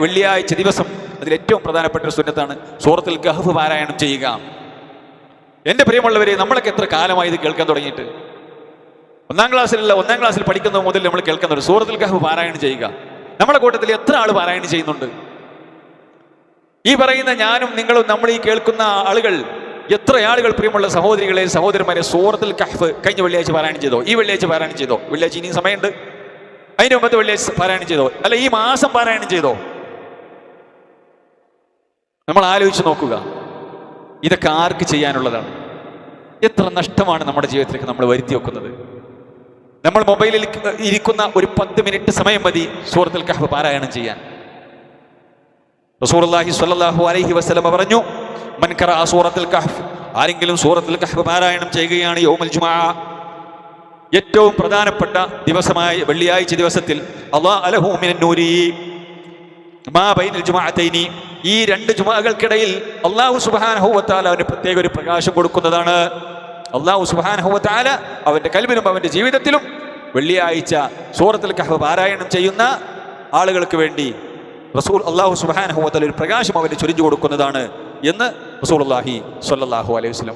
വെള്ളിയാഴ്ച ദിവസം അതിലേറ്റവും പ്രധാനപ്പെട്ട ഒരു സുന്നത്താണ് സൂറത്തുൽ കഹ്ഫ് പാരായണം ചെയ്യുക. എൻ്റെ പ്രിയമുള്ളവരെ, നമ്മളൊക്കെ എത്ര കാലമായി ഇത് കേൾക്കാൻ തുടങ്ങിയിട്ട്? ഒന്നാം ക്ലാസ്സിൽ പഠിക്കുന്നത് മുതൽ നമ്മൾ കേൾക്കുന്ന ഒരു സൂറത്തുൽ കഹ്ഫ് പാരായണം ചെയ്യുക. നമ്മുടെ കൂട്ടത്തിൽ എത്ര ആൾ പാരായണം ചെയ്യുന്നുണ്ട്? ഈ പറയുന്ന ഞാനും നിങ്ങളും നമ്മൾ ഈ കേൾക്കുന്ന ആളുകൾ, എത്ര ആളുകൾ പ്രിയമുള്ള സഹോദരികളെ സഹോദരന്മാരെ സൂറത്തുൽ കഹ്ഫ് കഴിഞ്ഞ വെള്ളിയാഴ്ച പാരായണം ചെയ്തോ? ഈ വെള്ളിയാഴ്ച പാരായണം ചെയ്തോ? വെള്ളിയാഴ്ച ഇനിയും സമയമുണ്ട്. അതിന് മുമ്പത്തെ വെള്ളിയാഴ്ച പാരായണം ചെയ്തോ? അല്ല, ഈ മാസം പാരായണം ചെയ്തോ? നമ്മൾ ആലോചിച്ച് നോക്കുക. ഇതൊക്കെ ആർക്ക് ചെയ്യാനുള്ളതാണ്? എത്ര നഷ്ടമാണ് നമ്മുടെ ജീവിതത്തിലേക്ക് നമ്മൾ വരുത്തി വെക്കുന്നത്. നമ്മൾ മൊബൈലിൽ ഇരിക്കുന്ന ഒരു 10 മിനിറ്റ് സമയം മതി സൂറത്തുൽ കഹ്ഫ് പാരായണം ചെയ്യാൻ. റസൂലുള്ളാഹി സ്വല്ലല്ലാഹു അലൈഹി വസല്ലം പറഞ്ഞു, മൻ ഖറഅ സൂറത്തുൽ കഹ്ഫ്, ആരെങ്കിലും സൂറത്തുൽ കഹ്ഫ് പാരായണം ചെയ്യുകയാണ് യൗമുൽ ജുമുഅ, ഏറ്റവും പ്രധാനപ്പെട്ട ദിവസമായ വെള്ളിയാഴ്ച ദിവസത്തിൽ, അല്ലാഹു അലഹു മിനൻ നൂരി മാ ബൈനൽ ജുമുഅത്തൈനി, ഈ 2 ജുമുഅകൾക്കിടയിൽ അല്ലാഹു സുബ്ഹാനഹു വ തആല അവന് പ്രത്യേക ഒരു പ്രകാശം കൊടുക്കുന്നതാണ്. അല്ലാഹു സുബ്ഹാനഹു വ തആല അവന്റെ കൽബിലും അവന്റെ ജീവിതത്തിലും വെള്ളിയാഴ്ച സൂറത്തുൽ കഹ്ഫ് പാരായണം ചെയ്യുന്ന ആളുകൾക്ക് വേണ്ടി അല്ലാഹു സുബ്ഹാനഹു വ തആല ഒരു പ്രകാശം അവന് ചൊരിഞ്ഞു കൊടുക്കുന്നതാണ് എന്ന് റസൂലുള്ളാഹി സ്വല്ലല്ലാഹു അലൈഹി വസല്ലം